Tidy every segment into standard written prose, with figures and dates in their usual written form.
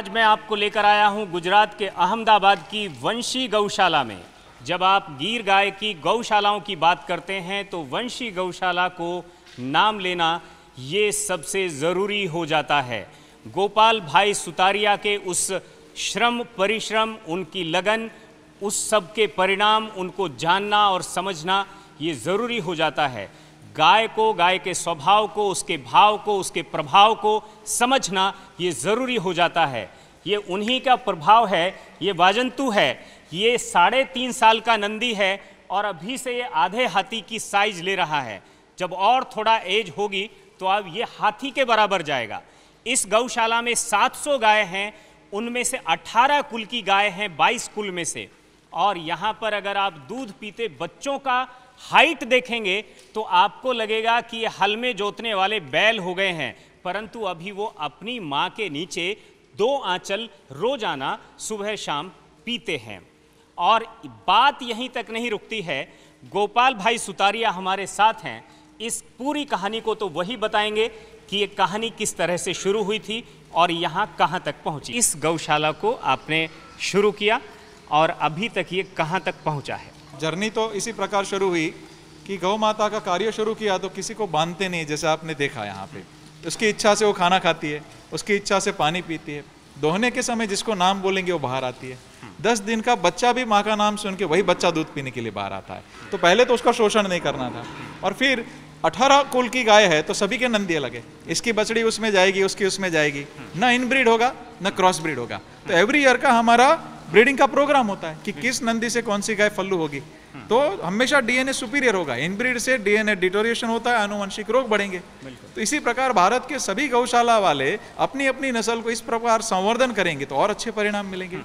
आज मैं आपको लेकर आया हूं गुजरात के अहमदाबाद की वंशी गौशाला में। जब आप गिर गाय की गौशालाओं की बात करते हैं तो वंशी गौशाला को नाम लेना ये सबसे ज़रूरी हो जाता है। गोपाल भाई सुतारिया के उस श्रम परिश्रम, उनकी लगन, उस सब के परिणाम उनको जानना और समझना ये ज़रूरी हो जाता है। गाय को, गाय के स्वभाव को, उसके भाव को, उसके प्रभाव को समझना ये ज़रूरी हो जाता है। ये उन्हीं का प्रभाव है। ये वाजंतु है, ये 3.5 साल का नंदी है और अभी से ये आधे हाथी की साइज ले रहा है। जब और थोड़ा एज होगी तो अब ये हाथी के बराबर जाएगा। इस गौशाला में 700 गाय हैं, उनमें से 18 कुल की गाय हैं 22 कुल में से। और यहाँ पर अगर आप दूध पीते बच्चों का हाइट देखेंगे तो आपको लगेगा कि ये हल में जोतने वाले बैल हो गए हैं, परंतु अभी वो अपनी माँ के नीचे 2 आंचल रोजाना सुबह शाम पीते हैं। और बात यहीं तक नहीं रुकती है। गोपाल भाई सुतारिया हमारे साथ हैं। इस पूरी कहानी को तो वही बताएंगे कि ये कहानी किस तरह से शुरू हुई थी और यहाँ कहाँ तक पहुँची। इस गौशाला को आपने शुरू किया और अभी तक ये कहाँ तक पहुँचा है? जर्नी तो इसी प्रकार शुरू हुई कि गौ माता का कार्य शुरू किया तो किसी को बांधते नहीं, जैसे आपने देखा यहाँ पे। उसकी इच्छा से वो खाना खाती है, उसकी इच्छा से पानी पीती है। दोहने के समय जिसको नाम बोलेंगे वो बाहर आती है। 10 दिन का बच्चा भी माँ का नाम सुन के वही बच्चा दूध पीने के लिए बाहर आता है। तो पहले तो उसका शोषण नहीं करना था। और फिर 18 कुल की गाय है तो सभी के नंदी अलग है। इसकी बछड़ी उसमें जाएगी, उसकी उसमें जाएगी, ना इनब्रीड होगा ना क्रॉस ब्रीड होगा। तो एवरी ईयर का हमारा ब्रीडिंग का प्रोग्राम होता है कि किस नंदी से कौन सी गाय फल्लू होगी। तो हमेशा डीएनए सुपीरियर होगा। इनब्रीड से डीएनए डिटोरिएशन होता है, आनुवंशिक रोग बढ़ेंगे। तो इसी प्रकार भारत के सभी गौशाला वाले अपनी अपनी नस्ल को इस प्रकार संवर्धन करेंगे तो और अच्छे परिणाम मिलेंगे।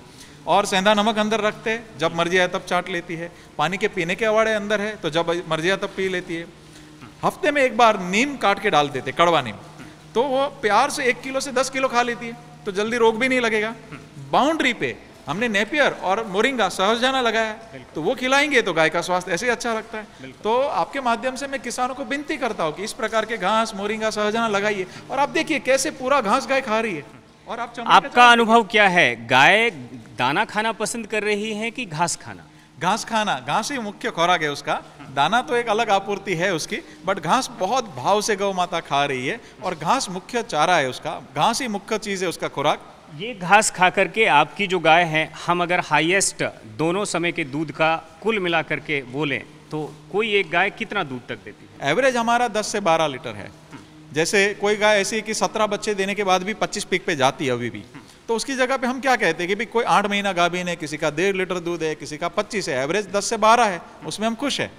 और सेंधा नमक अंदर रखते हैं, जब मर्जी आए तब चाट लेती है। पानी के पीने के अवाड़े अंदर है तो जब मर्जी आए तब पी लेती है। हफ्ते में एक बार नीम काट के डाल देते, कड़वा नीम, तो वो प्यार से 1 किलो से 10 किलो खा लेती है, तो जल्दी रोग भी नहीं लगेगा। बाउंड्री पे हमने नेपियर और मोरिंगा सहजजाना लगाया है, तो वो खिलाएंगे तो गाय का स्वास्थ्य ऐसे ही अच्छा लगता है। तो आपके माध्यम से मैं किसानों को विनती करता हूँ कि इस प्रकार के घास, मोरिंगा, सहजजाना लगाइए। और आप देखिए कैसे पूरा घास गाय खा रही है। और आपका अनुभव क्या है? गाय दाना खाना पसंद कर रही है कि घास खाना? घास खाना, घास ही मुख्य खुराक है उसका। दाना तो एक अलग आपूर्ति है उसकी, बट घास बहुत भाव से गौ माता खा रही है और घास मुख्य चारा है उसका। घास ही मुख्य चीज है उसका खुराक। ये घास खा करके आपकी जो गाय है, हम अगर हाईएस्ट दोनों समय के दूध का कुल मिला करके बोलें तो कोई एक गाय कितना दूध तक देती है? एवरेज हमारा 10 से 12 लीटर है। जैसे कोई गाय ऐसी है कि 17 बच्चे देने के बाद भी 25 पीक पे जाती है अभी भी, तो उसकी जगह पे हम क्या कहते हैं कि भाई कोई 8 महीना गाभिन है, किसी का 1.5 लीटर दूध है, किसी का 25 है, एवरेज 10 से 12 है, उसमें हम खुश है।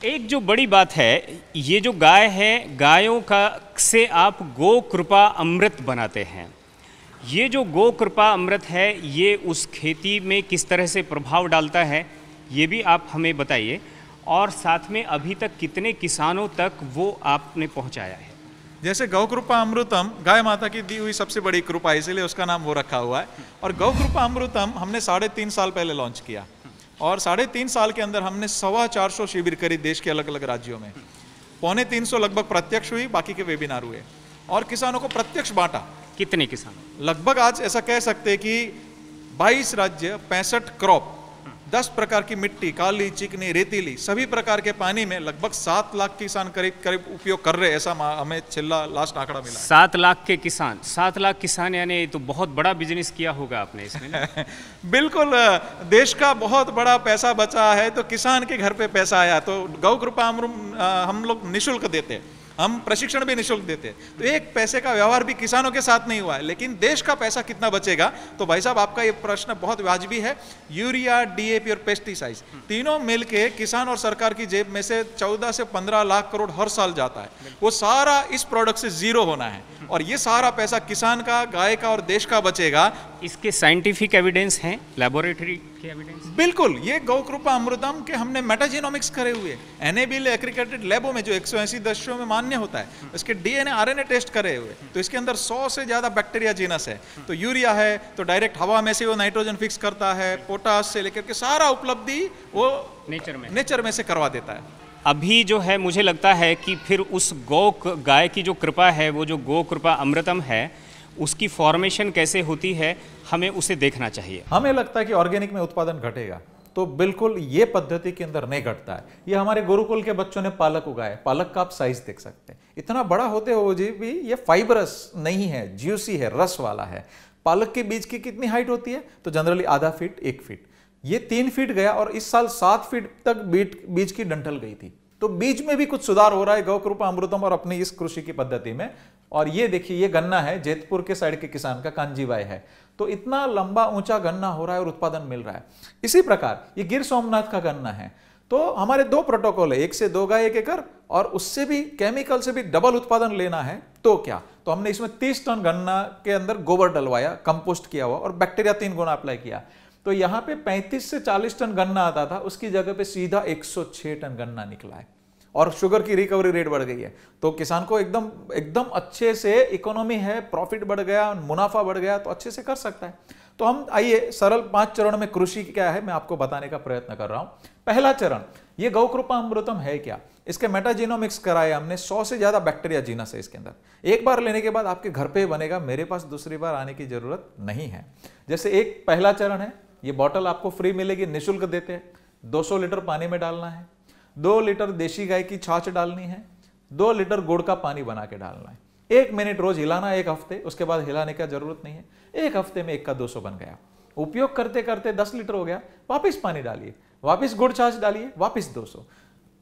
एक जो बड़ी बात है, ये जो गाय है, गायों का से आप गो कृपा अमृत बनाते हैं। ये जो गो कृपा अमृत है, ये उस खेती में किस तरह से प्रभाव डालता है ये भी आप हमें बताइए। और साथ में अभी तक कितने किसानों तक वो आपने पहुंचाया है? जैसे गौ कृपा अमृतम गाय माता की दी हुई सबसे बड़ी कृपा, इसीलिए उसका नाम वो रखा हुआ है। और गौ कृपा अमृतम हमने 3.5 साल पहले लॉन्च किया और 3.5 साल के अंदर हमने 425 शिविर करी देश के अलग अलग राज्यों में। 350 लगभग प्रत्यक्ष हुई, बाकी के वेबिनार हुए और किसानों को प्रत्यक्ष बांटा। कितने किसान? लगभग आज ऐसा कह सकते हैं कि 22 राज्य, 65 क्रॉप, 10 प्रकार की मिट्टी, काली, चिकनी, रेतीली, सभी प्रकार के पानी में लगभग 7 लाख किसान करीब उपयोग कर रहे हैं। ऐसा हमें छिल्ला लास्ट आंकड़ा मिला। 7 लाख के किसान, 7 लाख किसान, यानी तो बहुत बड़ा बिजनेस किया होगा आपने इसमें। बिल्कुल, देश का बहुत बड़ा पैसा बचा है तो किसान के घर पे पैसा आया। तो गौ कृपा हम लोग निःशुल्क देते हैं, हम प्रशिक्षण भी निःशुल्क देते हैं। तो एक पैसे का व्यवहार भी किसानों के साथ नहीं हुआ है, लेकिन देश का पैसा कितना बचेगा? तो भाई साहब, आपका ये प्रश्न बहुत वाजिबी है। यूरिया, डीएपी और पेस्टिसाइड तीनों मिलके किसान और सरकार की जेब में से 14 से 15 लाख करोड़ हर साल जाता है। वो सारा इस प्रोडक्ट से जीरो होना है और ये सारा पैसा किसान का, गाय का और देश का बचेगा। इसके साइंटिफिक एविडेंस हैं, लेबोरेटरी के एविडेंस? बिल्कुल, ये गौ कृपा अमृतम के हमने मेटाजीनोमिक्स करे हुए, एनएबीएल एक्रीडिटेड लैबों में जो 180 देशों में मान्य होता है, इसके डीएनए आरएनए टेस्ट करे हुए। तो इसके अंदर 100 से ज्यादा बैक्टीरिया जीनस है। तो यूरिया है तो डायरेक्ट हवा में से वो नाइट्रोजन फिक्स करता है, पोटास से लेकर के सारा उपलब्धि वो नेचर में से करवा देता है। अभी जो है मुझे लगता है कि फिर उस गाय की जो कृपा है, वो जो गो कृपा अमृतम है, उसकी फॉर्मेशन कैसे होती है, हमें उसे देखना चाहिए। हमें लगता है कि ऑर्गेनिक में उत्पादन घटेगा, तो बिल्कुल ये पद्धति के अंदर नहीं घटता है। ये हमारे गुरुकुल के बच्चों ने पालक उगाया, पालक का आप साइज देख सकते हैं, इतना बड़ा होते हुए भी ये फाइबरस नहीं है, ज्यूसी है, रस वाला है। पालक के बीज की कितनी हाइट होती है? तो जनरली आधा फीट, 1 फीट। ये 3 फीट गया और इस साल 7 फीट तक बीज की डंठल गई थी। तो बीज में भी कुछ सुधार हो रहा है गौ कृपा अमृतम और अपनी इस कृषि की पद्धति में। और ये देखिए, ये गन्ना है, जेतपुर के साइड के किसान का, कांजीबाई है। तो इतना लंबा ऊंचा गन्ना हो रहा है और उत्पादन मिल रहा है। इसी प्रकार ये गिर सोमनाथ का गन्ना है। तो हमारे 2 प्रोटोकॉल है, 1 से 2 गाय 1 एकड़, और उससे भी केमिकल से भी डबल उत्पादन लेना है तो क्या? तो हमने इसमें 30 टन गन्ना के अंदर गोबर डलवाया, कंपोस्ट किया हुआ, और बैक्टीरिया 3 गुना अप्लाई किया। तो यहां पे 35 से 40 टन गन्ना आता था, उसकी जगह पे सीधा 106 टन गन्ना निकला है। और शुगर की रिकवरी रेट बढ़ गई है। तो किसान को एकदम अच्छे से इकोनॉमी है, प्रॉफिट बढ़ गया, मुनाफा बढ़ गया, तो अच्छे से कर सकता है। तो हम आइए सरल 5 चरण में कृषि क्या है मैं आपको बताने का प्रयत्न कर रहा हूं। पहला चरण, ये गौ कृपा अमृतम है क्या? इसके मेटाजीनोमिक्स कराए हमने, 100 से ज्यादा बैक्टीरिया जीनस है इसके अंदर। एक बार लेने के बाद आपके घर पे बनेगा, मेरे पास दूसरी बार आने की जरूरत नहीं है। जैसे एक पहला चरण है, ये बॉटल आपको फ्री मिलेगी, निःशुल्क देते हैं। 200 लीटर पानी में डालना है, 2 लीटर देशी गाय की छाछ डालनी है, 2 लीटर गुड़ का पानी बना के डालना है। 1 मिनट रोज हिलाना, 1 हफ्ते, उसके बाद हिलाने की जरूरत नहीं है। 1 हफ्ते में 1 का 200 बन गया। उपयोग करते करते 10 लीटर हो गया, वापिस पानी डालिए, वापिस गुड़ छाछ डालिए, वापिस 200।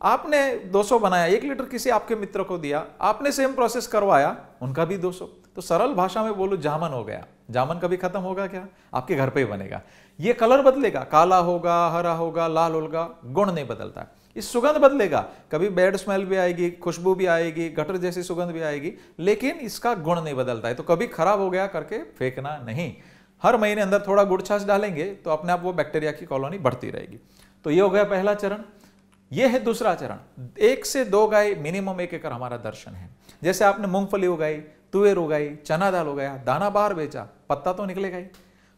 आपने 200 बनाया, 1 लीटर किसी आपके मित्र को दिया, आपने सेम प्रोसेस करवाया, उनका भी 200। तो सरल भाषा में बोलो, जामन हो गया। जामन कभी खत्म होगा क्या? आपके घर पे ही बनेगा। ये कलर बदलेगा, काला होगा, हरा होगा, लाल होगा, गुण नहीं बदलता। इस सुगंध बदलेगा, कभी बैड स्मेल भी आएगी, खुशबू भी आएगी, गटर जैसी सुगंध भी आएगी, लेकिन इसका गुण नहीं बदलता है। तो कभी खराब हो गया करके फेंकना नहीं। हर महीने अंदर थोड़ा गुड़ छाछ डालेंगे तो अपने आप वो बैक्टीरिया की कॉलोनी बढ़ती रहेगी। तो ये हो गया पहला चरण। ये है दूसरा चरण, 1 से 2 गाय मिनिमम 1 एकड़ हमारा दर्शन है। जैसे आपने मूंगफली उगाई, तुवेर उगाई, चना दाल उगाया, दाना बाहर बेचा, पत्ता तो निकलेगा ही।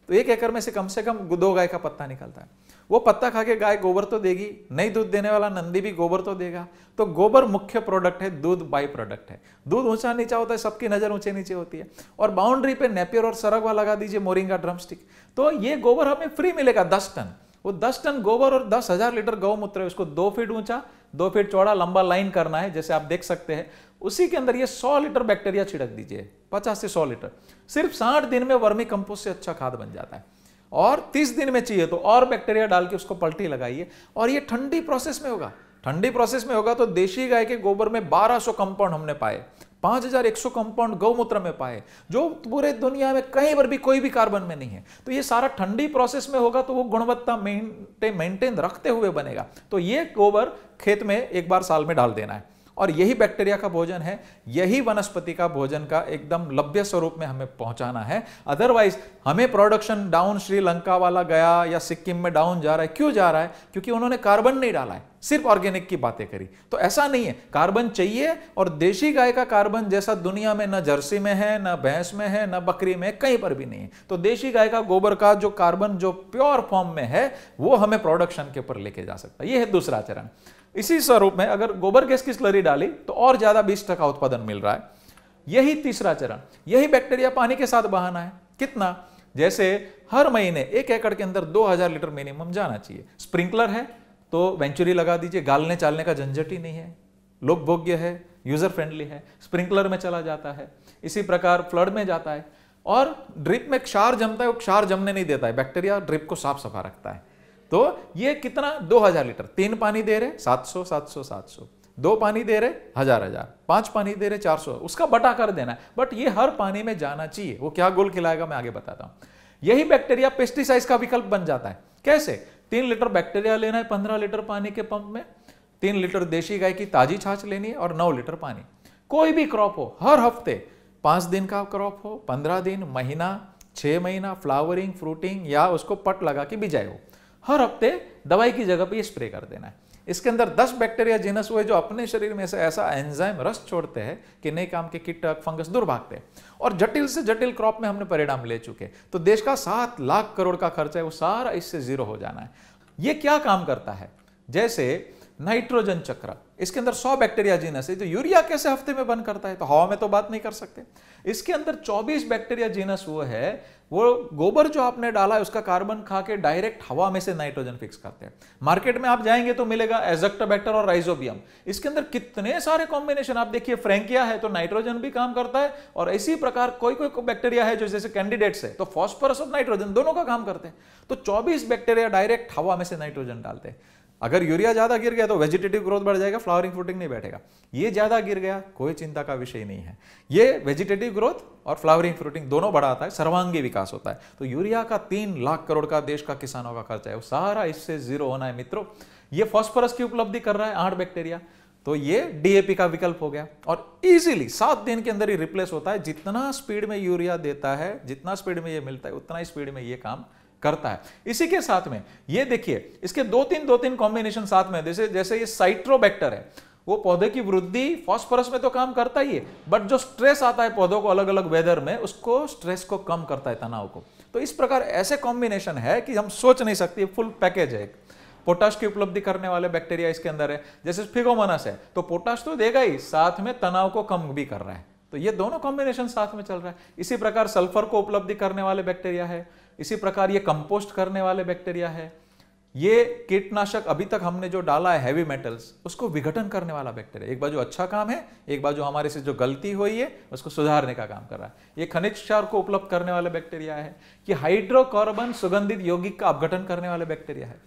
तो 1 एकड़ में से कम 2 गाय का पत्ता निकलता है। वो पत्ता खा के गाय गोबर तो देगी, नहीं दूध देने वाला नंदी भी गोबर तो देगा। तो गोबर मुख्य प्रोडक्ट है, दूध बाई प्रोडक्ट है। दूध ऊंचा नीचा होता है, सबकी नजर ऊंचे नीचे होती है। और बाउंड्री पे नेपियर और सरगवा लगा दीजिए, मोरिंगा ड्रमस्टिक, तो ये गोबर हमें फ्री मिलेगा 10 टन। वो 10 टन गोबर और 10,000 लीटर गौमूत्र है, उसको 2 फीट ऊंचा, 2 फीट चौड़ा लंबा लाइन करना है, जैसे आप देख सकते हैं। उसी के अंदर ये 100 लीटर बैक्टीरिया छिड़क दीजिए, 50 से 100 लीटर। सिर्फ 60 दिन में वर्मी कंपोस्ट से अच्छा खाद बन जाता है। और 30 दिन में चाहिए तो और बैक्टीरिया डाल के उसको पलटी लगाइए। और ये ठंडी प्रोसेस में होगा। ठंडी प्रोसेस में होगा तो देशी गाय के गोबर में 1200 कंपाउंड हमने पाए, 5100 कंपाउंड गौमूत्र में पाए, जो पूरे दुनिया में कहीं पर भी कोई भी कार्बन में नहीं है। तो ये सारा ठंडी प्रोसेस में होगा, तो वो गुणवत्ता मेंटेन रखते हुए बनेगा। तो ये गोबर खेत में 1 बार साल में डाल देना है। और यही बैक्टीरिया का भोजन है, यही वनस्पति का भोजन का एकदम लभ्य स्वरूप में हमें पहुंचाना है। अदरवाइज हमें प्रोडक्शन डाउन श्रीलंका वाला गया या सिक्किम में डाउन जा रहा है। क्यों जा रहा है? क्योंकि उन्होंने कार्बन नहीं डाला है, सिर्फ ऑर्गेनिक की बातें करी। तो ऐसा नहीं है, कार्बन चाहिए। और देशी गाय का कार्बन जैसा दुनिया में न जर्सी में है, न भैंस में है, न बकरी में, कहीं पर भी नहीं है। तो देशी गाय का गोबर का जो कार्बन जो प्योर फॉर्म में है, वो हमें प्रोडक्शन के ऊपर लेके जा सकता है। ये है दूसरा चरण। इसी स्वरूप में अगर गोबर गैस की स्लरी डाली तो और ज्यादा 20% उत्पादन मिल रहा है। यही तीसरा चरण, यही बैक्टीरिया पानी के साथ बहाना है। कितना? जैसे हर महीने 1 एकड़ के अंदर 2000 लीटर मिनिमम जाना चाहिए। स्प्रिंकलर है तो वेंचुरी लगा दीजिए, गालने चालने का झंझट ही नहीं है, लोक भोग्य है, यूजर फ्रेंडली है, स्प्रिंकलर में चला जाता है। इसी प्रकार फ्लड में जाता है। और ड्रिप में क्षार जमता है, वो क्षार जमने नहीं देता है, बैक्टीरिया ड्रिप को साफ सफा रखता है। तो ये कितना? 2000 लीटर। 3 पानी दे रहे 700 700 700, 2 पानी दे रहे 1000, 5 पानी दे रहे 400, उसका बटा कर देना है। बट ये हर पानी में जाना चाहिए। वो क्या गोल खिलाएगा मैं आगे बताता हूं। यही बैक्टीरिया पेस्टिसाइड्स का विकल्प बन जाता है। कैसे? 3 लीटर बैक्टीरिया लेना है 15 लीटर पानी के पंप में, 3 लीटर देशी गाय की ताजी छाछ लेनी है और 9 लीटर पानी। कोई भी क्रॉप हो, हर हफ्ते 5 दिन का क्रॉप हो, 15 दिन, महीना, 6 महीना, फ्लावरिंग, फ्रूटिंग या उसको पट लगा के बिजाए हो, हर हफ्ते दवाई की जगह पे ये स्प्रे कर देना है। इसके अंदर 10 बैक्टीरिया जीनस हुए जो अपने शरीर में से ऐसा एंजाइम रस छोड़ते हैं कि नए काम के कीटक फंगस दूर भागते हैं। और जटिल से जटिल क्रॉप में हमने परिणाम ले चुके। तो देश का 7 लाख करोड़ का खर्चा है, वो सारा इससे जीरो हो जाना है। ये क्या काम करता है? जैसे नाइट्रोजन चक्र, इसके अंदर 100 बैक्टीरिया जीनस है। तो यूरिया कैसे हफ्ते में बन करता है? तो हवा में तो बात नहीं कर सकते। इसके अंदर 24 बैक्टीरिया जीनस वो है, वो गोबर जो आपने डाला है उसका कार्बन खा के डायरेक्ट हवा में से नाइट्रोजन फिक्स करते हैं। मार्केट में आप जाएंगे तो मिलेगा एज़ोक्टोबैक्टर और राइजोबियम। इसके अंदर कितने सारे कॉम्बिनेशन, आप देखिए फ्रैंकिया है तो नाइट्रोजन भी काम करता है, और इसी प्रकार कोई कोई बैक्टीरिया है जो जैसे कैंडिडेट्स है तो फॉस्फोरस और नाइट्रोजन दोनों का काम करते हैं। तो 24 बैक्टीरिया डायरेक्ट हवा में से नाइट्रोजन डालते हैं। अगर यूरिया ज्यादा गिर गया तो वेजिटेटिव ग्रोथ बढ़ जाएगा, फ्लावरिंग फ्रूटिंग नहीं बैठेगा। ये ज्यादा गिर गया कोई चिंता का विषय नहीं है, ये वेजिटेटिव ग्रोथ और फ्लावरिंग फ्रूटिंग दोनों बढ़ाता है, सर्वांगी विकास होता है। तो यूरिया का 3 लाख करोड़ का देश का किसानों का खर्चा है, वो सारा इससे जीरो होना है मित्रों। ये फास्फोरस की उपलब्धि कर रहा है 8 बैक्टीरिया, तो ये डीएपी का विकल्प हो गया और इजीली 7 दिन के अंदर ही रिप्लेस होता है। जितना स्पीड में यूरिया देता है, जितना स्पीड में ये मिलता है, उतना ही स्पीड में ये काम करता है। इसी के साथ में ये देखिए इसके 2-3 कॉम्बिनेशन साथ में, जैसे ये साइट्रोबैक्टर है, वो पौधे की वृद्धि फास्फोरस में तो काम करता ही है, बट जो स्ट्रेस आता है पौधों को अलग अलग वेदर में, उसको स्ट्रेस को कम करता है, तनाव को। तो इस प्रकार ऐसे कॉम्बिनेशन है कि हम सोच नहीं सकते, फुल पैकेज है। पोटाश की उपलब्धि करने वाले बैक्टीरिया इसके अंदर है, जैसे फिगोमोनास है तो पोटाश तो देगा ही, साथ में तनाव को कम भी कर रहा है। तो ये दोनों कॉम्बिनेशन साथ में चल रहा है। इसी प्रकार सल्फर को उपलब्धि करने वाले बैक्टीरिया है, इसी प्रकार ये कंपोस्ट करने वाले बैक्टीरिया है, ये कीटनाशक अभी तक हमने जो डाला है हैवी मेटल्स उसको विघटन करने वाला बैक्टीरिया, एक बाजू अच्छा काम है, एक बाजू हमारे से जो गलती हुई है उसको सुधारने का काम कर रहा है। ये खनिज क्षार को उपलब्ध करने वाले बैक्टीरिया है, कि हाइड्रोकार्बन सुगंधित यौगिक का अपघटन करने वाले बैक्टीरिया है।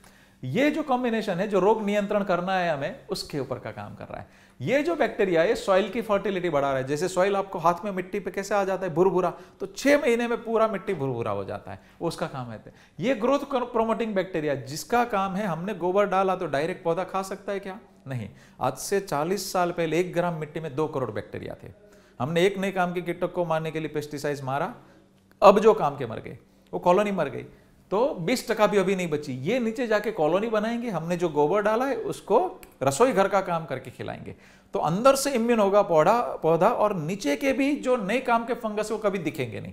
ये जो कॉम्बिनेशन है जो रोग नियंत्रण करना है हमें, उसके ऊपर का काम कर रहा है। ये जो बैक्टीरिया है सॉइल की फर्टिलिटी बढ़ा रहा है। जैसे सॉइल आपको हाथ में मिट्टी पे कैसे आ जाता है भुरभुरा, तो 6 महीने में पूरा मिट्टी भुरभुरा हो जाता है, वो उसका काम है। ये ग्रोथ प्रोमोटिंग बैक्टीरिया जिसका काम है, हमने गोबर डाला तो डायरेक्ट पौधा खा सकता है क्या? नहीं। आज से 40 साल पहले 1 ग्राम मिट्टी में 2 करोड़ बैक्टीरिया थे। हमने एक नए काम के कीटक को मारने के लिए पेस्टिसाइड मारा, अब जो काम के मर गए, वो कॉलोनी मर गई, तो 20% भी अभी नहीं बची। ये नीचे जाके कॉलोनी बनाएंगे, हमने जो गोबर डाला है उसको रसोई घर का काम करके खिलाएंगे, तो अंदर से इम्यून होगा पौधा, और नीचे के भी जो नए काम के फंगस वो कभी दिखेंगे नहीं,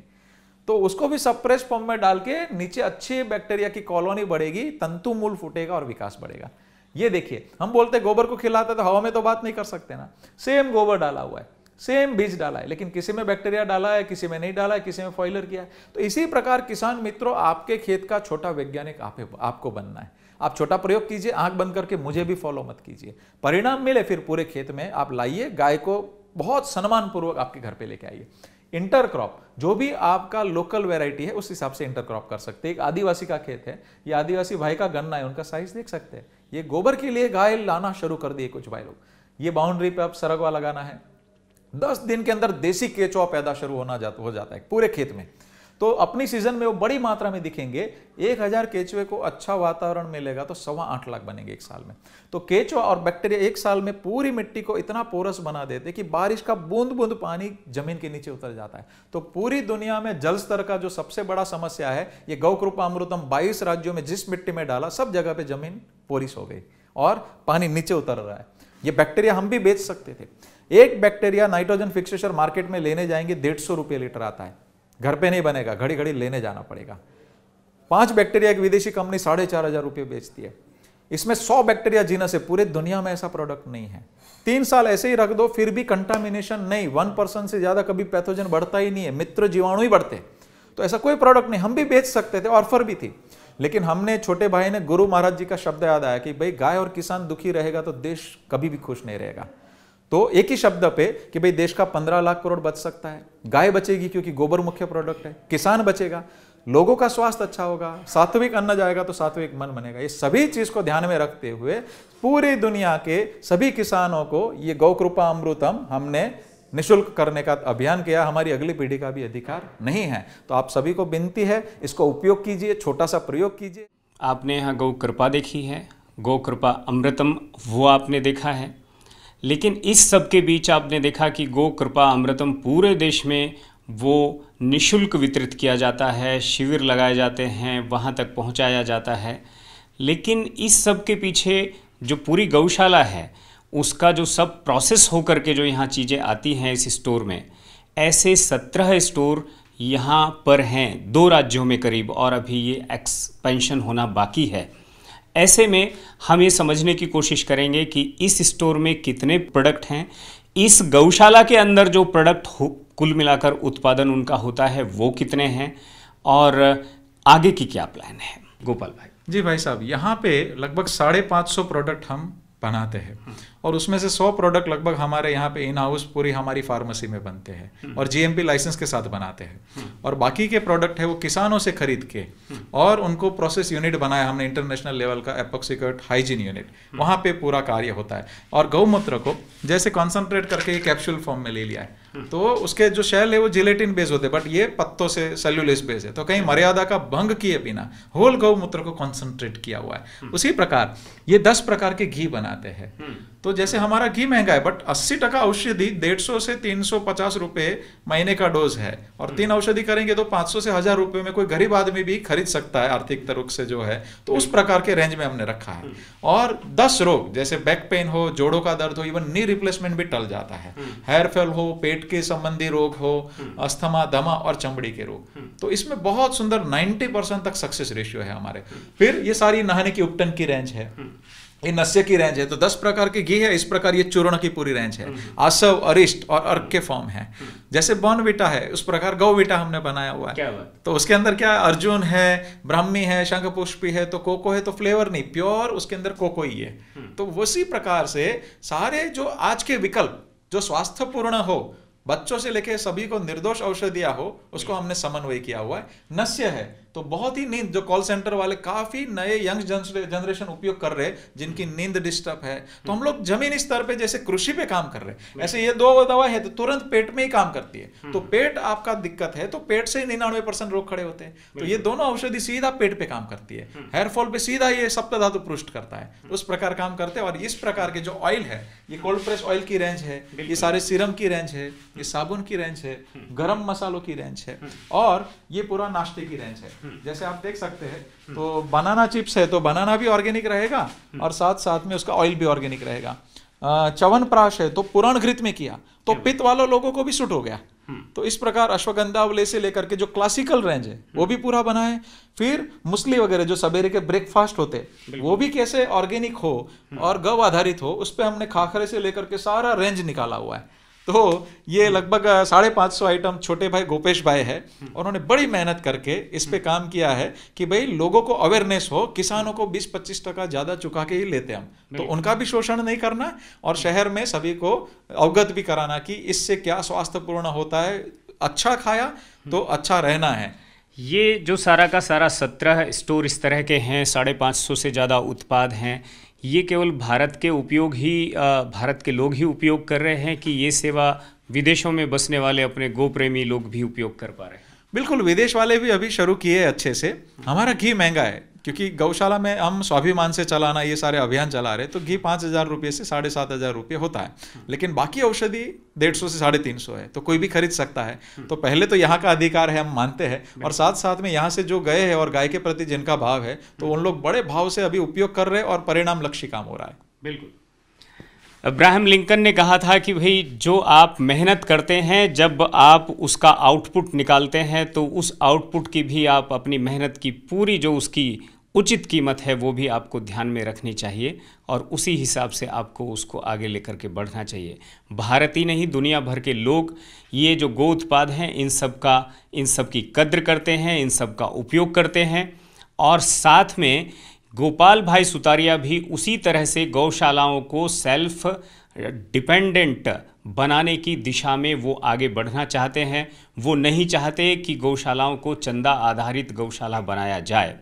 तो उसको भी सप्रेस फॉर्म में डाल के नीचे अच्छी बैक्टीरिया की कॉलोनी बढ़ेगी, तंतु मूल फूटेगा और विकास बढ़ेगा। ये देखिए, हम बोलते गोबर को खिलाते तो हवा में तो बात नहीं कर सकते ना, सेम गोबर डाला हुआ है, सेम बीज डाला है, लेकिन किसी में बैक्टीरिया डाला है, किसी में नहीं डाला है, किसी में फॉइलर किया है। तो इसी प्रकार किसान मित्रों, आपके खेत का छोटा वैज्ञानिक आपको बनना है। आप छोटा प्रयोग कीजिए, आंख बंद करके मुझे भी फॉलो मत कीजिए, परिणाम मिले फिर पूरे खेत में आप लाइए, गाय को बहुत सम्मान पूर्वक आपके घर पे लेके आइए। इंटरक्रॉप, जो भी आपका लोकल वेराइटी है उस हिसाब से इंटरक्रॉप कर सकते हैं। एक आदिवासी का खेत है, ये आदिवासी भाई का गन्ना है, उनका साइज देख सकते हैं। ये गोबर के लिए गाय लाना शुरू कर दिए कुछ भाई लोग। ये बाउंड्री पे अब सरगवा लगाना है, 10 दिन के अंदर देसी केचुआ पैदा शुरू हो जाता है पूरे खेत में। तो अपनी सीजन में वो बड़ी मात्रा में दिखेंगे। 1000 केचुए को अच्छा वातावरण मिलेगा तो 8.25 लाख बनेंगे एक साल में। तो केचुआ और बैक्टीरिया एक साल में पूरी मिट्टी को इतना पोरस बना देते कि बारिश का बूंद बूंद पानी जमीन के नीचे उतर जाता है। तो पूरी दुनिया में जल स्तर का जो सबसे बड़ा समस्या है, ये गौ कृपा अमृतम 22 राज्यों में जिस मिट्टी में डाला सब जगह पे जमीन पोरिस हो गई और पानी नीचे उतर रहा है। ये बैक्टीरिया हम भी बेच सकते थे। एक बैक्टीरिया नाइट्रोजन फिक्सेशन मार्केट में लेने जाएंगे 150 रुपये लीटर आता है, घर पे नहीं बनेगा, घड़ी घड़ी लेने जाना पड़ेगा। 5 बैक्टीरिया एक विदेशी कंपनी 4500 रुपये बेचती है। इसमें 100 बैक्टीरिया जीनस है, पूरे दुनिया में ऐसा प्रोडक्ट नहीं है। 3 साल ऐसे ही रख दो फिर भी कंटामिनेशन नहीं, 1% से ज्यादा कभी पैथोजन बढ़ता ही नहीं है, मित्र जीवाणु ही बढ़ते। तो ऐसा कोई प्रोडक्ट नहीं, हम भी बेच सकते थे, ऑफर भी थी, लेकिन हमने, छोटे भाई ने, गुरु महाराज जी का शब्द याद आया कि भाई गाय और किसान दुखी रहेगा तो देश कभी भी खुश नहीं रहेगा। तो एक ही शब्द पे कि भाई देश का 15 लाख करोड़ बच सकता है। गाय बचेगी क्योंकि गोबर मुख्य प्रोडक्ट है, किसान बचेगा, लोगों का स्वास्थ्य अच्छा होगा, सात्विक अन्न जाएगा तो सात्विक मन बनेगा। ये सभी चीज को ध्यान में रखते हुए पूरी दुनिया के सभी किसानों को ये गौ कृपा अमृतम हमने निःशुल्क करने का अभियान किया। हमारी अगली पीढ़ी का भी अधिकार नहीं है, तो आप सभी को विनती है, इसको उपयोग कीजिए, छोटा सा प्रयोग कीजिए। आपने यहाँ गौ कृपा देखी है, गौ कृपा अमृतम वो आपने देखा है, लेकिन इस सब के बीच आपने देखा कि गौ कृपा अमृतम पूरे देश में वो निःशुल्क वितरित किया जाता है, शिविर लगाए जाते हैं, वहाँ तक पहुँचाया जाता है। लेकिन इस सब के पीछे जो पूरी गौशाला है उसका जो सब प्रोसेस हो करके जो यहाँ चीज़ें आती हैं इस स्टोर में, ऐसे 17 स्टोर यहाँ पर हैं 2 राज्यों में करीब, और अभी ये एक्सपेंशन होना बाकी है। ऐसे में हम ये समझने की कोशिश करेंगे कि इस स्टोर में कितने प्रोडक्ट हैं, इस गौशाला के अंदर जो प्रोडक्ट कुल मिलाकर उत्पादन उनका होता है वो कितने हैं, और आगे की क्या प्लान है। गोपाल भाई। जी भाई साहब, यहाँ पे लगभग 550 प्रोडक्ट हम बनाते हैं और उसमें से 100 प्रोडक्ट लगभग हमारे यहाँ पे इन हाउस पूरी हमारी फार्मेसी में बनते हैं और जीएमपी लाइसेंस के साथ बनाते हैं। और बाकी के प्रोडक्ट है वो किसानों से खरीद के और उनको प्रोसेस यूनिट बनाया हमने इंटरनेशनल लेवल का, एपोक्सिकट हाइजीन यूनिट, वहाँ पे पूरा कार्य होता है। और गौमूत्र को जैसे कॉन्सेंट्रेट करके कैप्सूल फॉर्म में ले लिया है, तो उसके जो शेल है वो जिलेटिन बेस होते हैं, बट ये पत्तों से सेल्यूलेस बेस है, तो कहीं मर्यादा का भंग किए बिना होल गौमूत्र को कॉन्सेंट्रेट किया हुआ है। उसी प्रकार ये 10 प्रकार के घी बनाते हैं। तो जैसे हमारा घी महंगा है, बट 80% औषधि 150 से 350 रुपए महीने का डोज है, और 3 औषधि करेंगे तो 500 से 1000 रुपए में कोई गरीब आदमी भी खरीद सकता है आर्थिक तरुक से जो है। तो उस प्रकार के रेंज में हमने रखा है। और 10 रोग जैसे बैक पेन हो, जोड़ों का दर्द हो, इवन नी रिप्लेसमेंट भी टल जाता है, हेयर फॉल हो, पेट के संबंधी रोग हो, अस्थमा, दमा और चमड़ी के रोग, तो इसमें बहुत सुंदर 90% तक सक्सेस रेशियो है हमारे। फिर ये सारी नहाने की उपटन की रेंज है, ये नस्य की रेंज है, तो 10 प्रकार के घी है। इस प्रकार ये चूर्ण की पूरी रेंज है, आसव, अरिष्ट और अर्क के फॉर्म है। जैसे बॉर्नविटा है उस प्रकार गौविटा हमने बनाया हुआ है। क्या बात? तो उसके अंदर क्या है, अर्जुन है, ब्राह्मी है, शंखपुष्पी है, तो कोको है, तो फ्लेवर नहीं, प्योर उसके अंदर कोको ही है। तो उसी प्रकार से सारे जो आज के विकल्प जो स्वास्थ्यपूर्ण हो, बच्चों से लेके सभी को निर्दोष औषधियां हो, उसको हमने समन्वय किया हुआ है। नस्य है तो बहुत ही नींद, जो कॉल सेंटर वाले काफी नए यंग जनरेशन उपयोग कर रहे हैं जिनकी नींद डिस्टर्ब है, तो हम लोग जमीनी स्तर पे जैसे कृषि पे काम कर रहे हैं, ऐसे ये 2 दवा है तो तुरंत पेट में ही काम करती है। तो पेट आपका दिक्कत है तो पेट से ही 99% रोग खड़े होते हैं। तो ये दोनों औषधि सीधा पेट पे काम करती है, हेयर फॉल पे सीधा ये सप्तधातु पृष्ठ करता है, उस प्रकार काम करते हैं। और इस प्रकार के जो ऑयल है, ये कोल्ड प्रेस ऑयल की रेंज है, ये सारे सीरम की रेंज है, ये साबुन की रेंज है, गरम मसालों की रेंज है, और ये पूरा नाश्ते की रेंज है। जैसे आप देख सकते हैं तो बनाना चिप्स है, तो बनाना भी ऑर्गेनिक रहेगा और साथ साथ में उसका ऑयल भी ऑर्गेनिक रहेगा। च्यवनप्राश है तो पुराण घृत में किया, तो पित्त वालों लोगों को भी सूट हो गया। तो इस प्रकार अश्वगंधावले से लेकर के जो क्लासिकल रेंज है वो भी पूरा बना है। फिर मुस्ली वगैरह जो सवेरे के ब्रेकफास्ट होते वो भी कैसे ऑर्गेनिक हो और गौ आधारित हो, उस पर हमने खाखरे से लेकर के सारा रेंज निकाला हुआ है। तो ये लगभग 550 आइटम छोटे भाई गोपेश भाई है, उन्होंने बड़ी मेहनत करके इस पे काम किया है कि भाई लोगों को अवेयरनेस हो। किसानों को 20-25% ज्यादा चुका के ही लेते हम, तो उनका भी शोषण नहीं करना और शहर में सभी को अवगत भी कराना कि इससे क्या स्वास्थ्यपूर्ण होता है। अच्छा खाया तो अच्छा रहना है। ये जो सारा का सारा 17 स्टोर इस तरह के हैं, 550 से ज़्यादा उत्पाद हैं, ये केवल भारत के उपयोग ही भारत के लोग ही उपयोग कर रहे हैं कि ये सेवा विदेशों में बसने वाले अपने गो प्रेमी लोग भी उपयोग कर पा रहे हैं? बिल्कुल, विदेश वाले भी अभी शुरू किए अच्छे से। हमारा घी महंगा है क्योंकि गौशाला में हम स्वाभिमान से चलाना ये सारे अभियान चला रहे, तो घी 5000 रुपये से 7500 रुपये होता है, लेकिन बाकी औषधि 150 से 350 है, तो कोई भी खरीद सकता है। तो पहले तो यहाँ का अधिकार है, हम मानते हैं, और साथ साथ में यहाँ से जो गए हैं और गाय के प्रति जिनका भाव है, तो उन लोग बड़े भाव से अभी उपयोग कर रहे हैं और परिणाम लक्ष्य काम हो रहा है। बिल्कुल। अब्राहम लिंकन ने कहा था कि भाई जो आप मेहनत करते हैं, जब आप उसका आउटपुट निकालते हैं तो उस आउटपुट की भी आप अपनी मेहनत की पूरी जो उसकी उचित कीमत है वो भी आपको ध्यान में रखनी चाहिए और उसी हिसाब से आपको उसको आगे लेकर के बढ़ना चाहिए। भारत ही नहीं, दुनिया भर के लोग ये जो गो उत्पाद हैं इन सब की कद्र करते हैं, इन सब का उपयोग करते हैं। और साथ में गोपाल भाई सुतारिया भी उसी तरह से गौशालाओं को सेल्फ डिपेंडेंट बनाने की दिशा में वो आगे बढ़ना चाहते हैं। वो नहीं चाहते कि गौशालाओं को चंदा आधारित गौशाला बनाया जाए,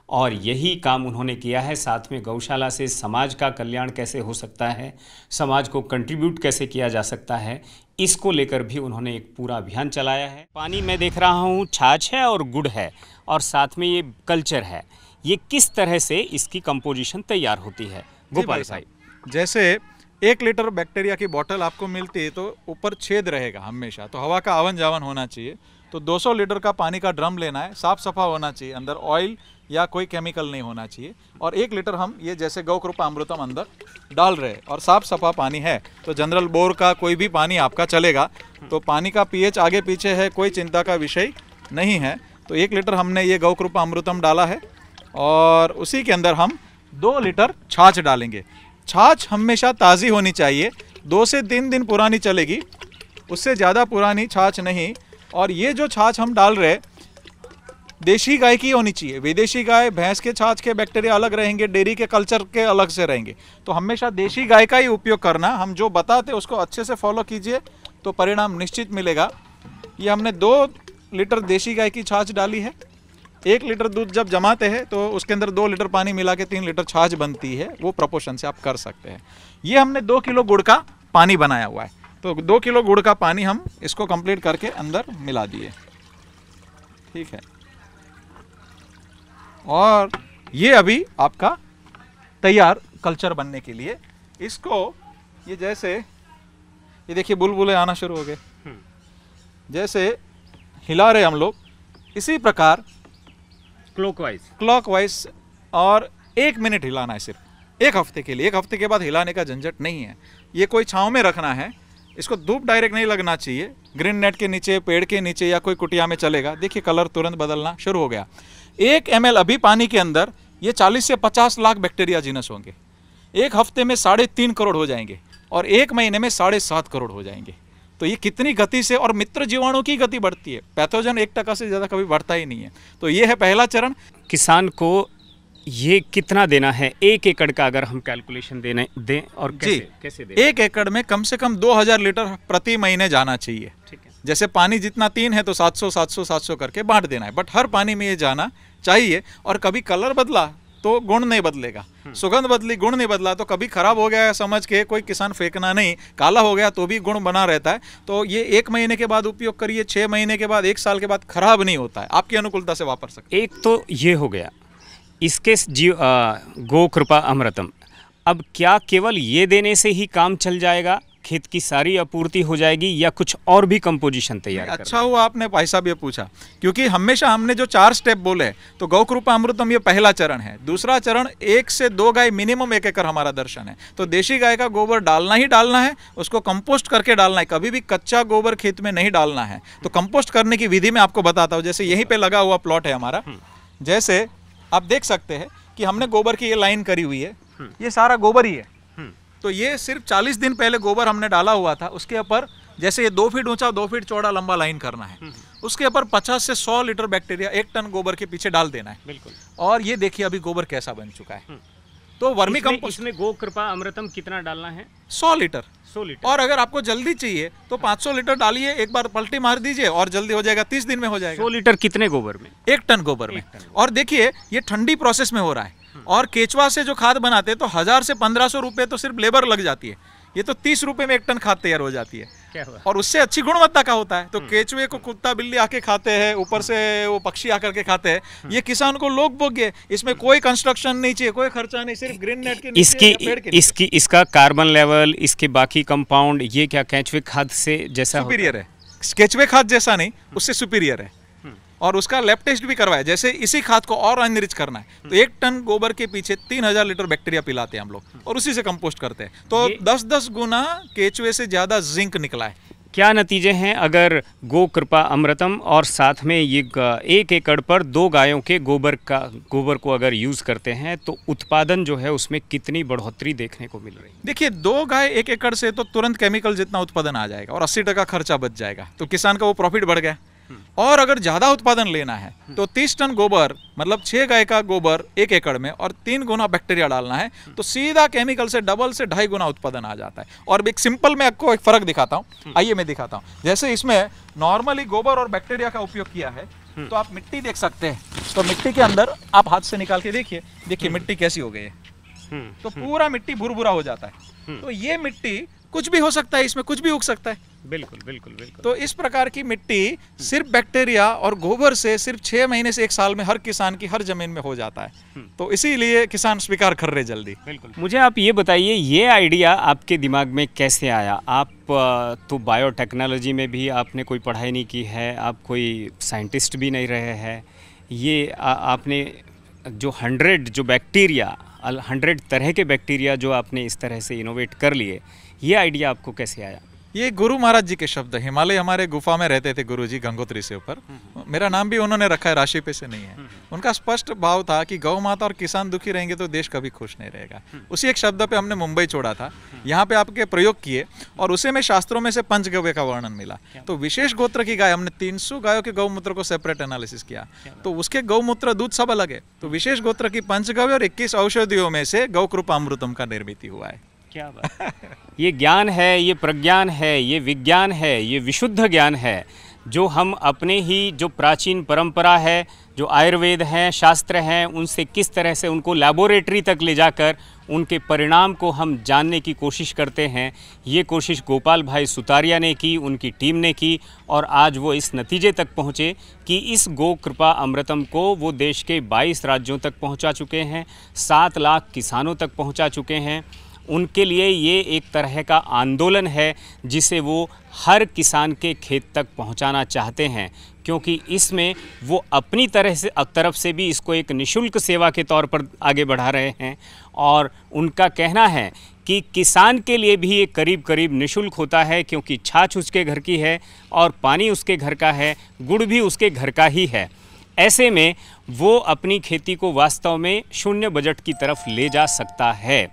और यही काम उन्होंने किया है। साथ में गौशाला से समाज का कल्याण कैसे हो सकता है, समाज को कंट्रीब्यूट कैसे किया जा सकता है, इसको लेकर भी उन्होंने एक पूरा अभियान चलाया है। पानी मैं देख रहा हूँ छाछ है और गुड़ है और साथ में ये कल्चर है। ये किस तरह से इसकी कंपोजिशन तैयार होती है गोपाल भाई? जैसे 1 लीटर बैक्टीरिया की बोतल आपको मिलती है तो ऊपर छेद रहेगा हमेशा, तो हवा का आवन जावन होना चाहिए। तो 200 लीटर का पानी का ड्रम लेना है, साफ सफा होना चाहिए, अंदर ऑयल या कोई केमिकल नहीं होना चाहिए। और 1 लीटर हम ये जैसे गौ कृपा अमृतम अंदर डाल रहे हैं और साफ सफा पानी है, तो जनरल बोर का कोई भी पानी आपका चलेगा। तो पानी का पीएच आगे पीछे है, कोई चिंता का विषय नहीं है। तो 1 लीटर हमने ये गौ कृपा अमृतम डाला है और उसी के अंदर हम 2 लीटर छाछ डालेंगे। छाछ हमेशा ताज़ी होनी चाहिए, 2 से 3 दिन पुरानी चलेगी, उससे ज़्यादा पुरानी छाछ नहीं। और ये जो छाछ हम डाल रहे देशी गाय की होनी चाहिए। विदेशी गाय भैंस के छाछ के बैक्टीरिया अलग रहेंगे, डेयरी के कल्चर के अलग से रहेंगे। तो हमेशा देशी गाय का ही उपयोग करना। हम जो बताते उसको अच्छे से फॉलो कीजिए तो परिणाम निश्चित मिलेगा। ये हमने 2 लीटर देशी गाय की छाछ डाली है। 1 लीटर दूध जब जमाते हैं तो उसके अंदर 2 लीटर पानी मिला के 3 लीटर छाछ बनती है। वो प्रोपोर्शन से आप कर सकते हैं। ये हमने 2 किलो गुड़ का पानी बनाया हुआ है, तो 2 किलो गुड़ का पानी हम इसको कंप्लीट करके अंदर मिला दिए। ठीक है, और ये अभी आपका तैयार कल्चर बनने के लिए। इसको ये जैसे ये देखिए बुलबुले आना शुरू हो गए, जैसे हिला रहे हम लोग, इसी प्रकार क्लॉकवाइज और 1 मिनट हिलाना है सिर्फ 1 हफ्ते के लिए। 1 हफ्ते के बाद हिलाने का झंझट नहीं है। ये कोई छांव में रखना है, इसको धूप डायरेक्ट नहीं लगना चाहिए। ग्रीन नेट के नीचे, पेड़ के नीचे या कोई कुटिया में चलेगा। देखिए कलर तुरंत बदलना शुरू हो गया। 1 ml अभी पानी के अंदर ये 40 से 50 लाख बैक्टीरिया जीनस होंगे। 1 हफ्ते में 3.5 करोड़ हो जाएंगे और 1 महीने में 7.5 करोड़ हो जाएंगे। तो ये कितनी गति से, और मित्र जीवाणु की गति बढ़ती है। पैथोजन 1% से ज़्यादा कभी बढ़ता ही नहीं है। तो ये है पहला चरण। किसान को ये कितना देना है 1 एकड़ का, अगर हम कैलकुलेशन दें और कैसे दें? 1 एकड़ में कम से कम 2000 लीटर प्रति महीने जाना चाहिए। ठीक है। जैसे पानी जितना 3 है तो 700 करके बांट देना है, बट हर पानी में ये जाना चाहिए। और कभी कलर बदला तो गुण नहीं बदलेगा, सुगंध बदली गुण नहीं बदला तो कभी खराब हो गया समझ के कोई किसान फेंकना नहीं। काला हो गया तो भी गुण बना रहता है। तो ये 1 महीने के बाद उपयोग करिए, 6 महीने के बाद, 1 साल के बाद खराब नहीं होता है, आपकी अनुकूलता से वापर सकते। एक तो ये हो गया इसके गो कृपा अमृतम। अब क्या केवल ये देने से ही काम चल जाएगा, खेत की सारी आपूर्ति हो जाएगी, या कुछ और भी कंपोजिशन तैयार करना? अच्छा हुआ आपने भाई साहब ये पूछा, क्योंकि हमेशा हमने जो 4 स्टेप बोले तो गौ कृपा अमृतम ये पहला चरण है। दूसरा चरण 1 से 2 गाय मिनिमम 1 एकड़ हमारा दर्शन है। तो देशी गाय का गोबर डालना ही डालना है, उसको कंपोस्ट करके डालना है। कभी भी कच्चा गोबर खेत में नहीं डालना है। तो कंपोस्ट करने की विधि मैं आपको बताता हूँ। जैसे यहीं पे लगा हुआ प्लॉट है हमारा, जैसे आप देख सकते हैं कि हमने गोबर की ये लाइन करी हुई है, ये सारा गोबर ही है। तो ये सिर्फ 40 दिन पहले गोबर हमने डाला हुआ था। उसके ऊपर जैसे ये 2 फीट ऊंचा 2 फीट चौड़ा लंबा लाइन करना है। उसके ऊपर 50 से 100 लीटर बैक्टीरिया 1 टन गोबर के पीछे डाल देना है। बिल्कुल। और ये देखिए अभी गोबर कैसा बन चुका है। तो वर्मी कंपोस्ट इसमें गो कृपा अमृतम कितना डालना है? 100 लीटर। 100 लीटर। और अगर आपको जल्दी चाहिए तो 500 लीटर डालिए, एक बार पलटी मार दीजिए और जल्दी हो जाएगा, 30 दिन में हो जाएगा। 100 लीटर कितने गोबर में? 1 टन गोबर में। और देखिए ये ठंडी प्रोसेस में हो रहा है। और केचुआ से जो खाद बनाते हैं तो 1000 से 1500 रुपए तो सिर्फ लेबर लग जाती है। ये तो 30 रुपए में 1 टन खाद तैयार हो जाती है। क्या हुआ? और उससे अच्छी गुणवत्ता का होता है। तो केचुए को कुत्ता बिल्ली आके खाते हैं, ऊपर से वो पक्षी आकर के खाते हैं। ये किसान को लोग भोग्य, इसमें कोई कंस्ट्रक्शन नहीं चाहिए, कोई खर्चा नहीं, सिर्फ ग्रीन नेट के नीचे या पेड़ के नीचे। इसका कार्बन लेवल, इसके बाकी कंपाउंड, ये क्या केचुए खाद से जैसा सुपीरियर है? केचुए खाद जैसा नहीं, उससे सुपीरियर है। और उसका लैब टेस्ट भी करवाया। जैसे इसी खाद को और अनरिच करना है तो 1 टन गोबर के पीछे 3000 लीटर बैक्टीरिया पिलाते हैं हम लोग, और उसी से कंपोस्ट करते हैं। तो 10-10 गुना केचुए से ज्यादा जिंक निकला है। क्या नतीजे हैं अगर गो कृपा अमृतम और साथ में ये 1 एकड़ पर 2 गायों के गोबर को अगर यूज करते हैं तो उत्पादन जो है उसमें कितनी बढ़ोतरी देखने को मिल रही है? देखिए 2 गाय 1 एकड़ से तो तुरंत केमिकल जितना उत्पादन आ जाएगा और 80% खर्चा बच जाएगा। तो किसान का वो प्रॉफिट बढ़ गया। और अगर ज्यादा उत्पादन लेना है तो 30 टन गोबर मतलब 6 गाय का गोबर 1 एकड़ में और 3 गुना बैक्टीरिया डालना है, तो सीधा केमिकल से डबल से 2.5 गुना उत्पादन आ जाता है। और एक सिंपल मैं आपको एक फर्क दिखाता हूँ। आइए मैं दिखाता हूँ। जैसे इसमें नॉर्मली गोबर और बैक्टीरिया का उपयोग किया है, तो आप मिट्टी देख सकते हैं। तो मिट्टी के अंदर आप हाथ से निकाल के देखिए, मिट्टी कैसी हो गई है। तो पूरा मिट्टी भुरभुरा हो जाता है। तो ये मिट्टी कुछ भी हो सकता है, इसमें कुछ भी उग सकता है। बिल्कुल बिल्कुल बिल्कुल। तो इस प्रकार की मिट्टी सिर्फ बैक्टीरिया और गोबर से सिर्फ 6 महीने से 1 साल में हर किसान की हर जमीन में हो जाता है। तो इसीलिए किसान स्वीकार कर रहे जल्दी। बिल्कुल। मुझे आप ये बताइए, ये आइडिया आपके दिमाग में कैसे आया? आप तो बायोटेक्नोलॉजी में भी आपने कोई पढ़ाई नहीं की है, आप कोई साइंटिस्ट भी नहीं रहे हैं। ये आपने जो 100 तरह के बैक्टीरिया जो आपने इस तरह से इनोवेट कर लिए, ये आइडिया आपको कैसे आया? ये गुरु महाराज जी के शब्द, हिमालय हमारे गुफा में रहते थे गुरु जी गंगोत्री से ऊपर, मेरा नाम भी उन्होंने रखा है, राशि पे से नहीं है। उनका स्पष्ट भाव था कि गौ माता और किसान दुखी रहेंगे तो देश कभी खुश नहीं रहेगा। उसी एक शब्द पे हमने मुंबई छोड़ा था, यहाँ पे आपके प्रयोग किए और उसे में शास्त्रों में से पंचगव्य का वर्णन मिला। तो विशेष गोत्र की गाय, हमने 300 गायों के गौमूत्र को सेपरेट एनालिसिस किया, तो उसके गौमूत्र दूध सब अलग है। तो विशेष गोत्र की पंचगव्य और 21 औषधियों में से गौ कृपा अमृतम का निर्मित हुआ है। क्या बात, ये ज्ञान है, ये प्रज्ञान है, ये विज्ञान है, ये विशुद्ध ज्ञान है, जो हम अपने ही जो प्राचीन परंपरा है, जो आयुर्वेद हैं, शास्त्र हैं, उनसे किस तरह से उनको लैबोरेटरी तक ले जाकर उनके परिणाम को हम जानने की कोशिश करते हैं। ये कोशिश गोपाल भाई सुतारिया ने की, उनकी टीम ने की, और आज वो इस नतीजे तक पहुँचे कि इस गो कृपा अमृतम को वो देश के 22 राज्यों तक पहुँचा चुके हैं, 7 लाख किसानों तक पहुँचा चुके हैं। उनके लिए ये एक तरह का आंदोलन है जिसे वो हर किसान के खेत तक पहुंचाना चाहते हैं, क्योंकि इसमें वो अपनी तरफ से भी इसको एक निशुल्क सेवा के तौर पर आगे बढ़ा रहे हैं। और उनका कहना है कि किसान के लिए भी ये करीब करीब निशुल्क होता है, क्योंकि छाछ उसके घर की है और पानी उसके घर का है, गुड़ भी उसके घर का ही है। ऐसे में वो अपनी खेती को वास्तव में शून्य बजट की तरफ ले जा सकता है।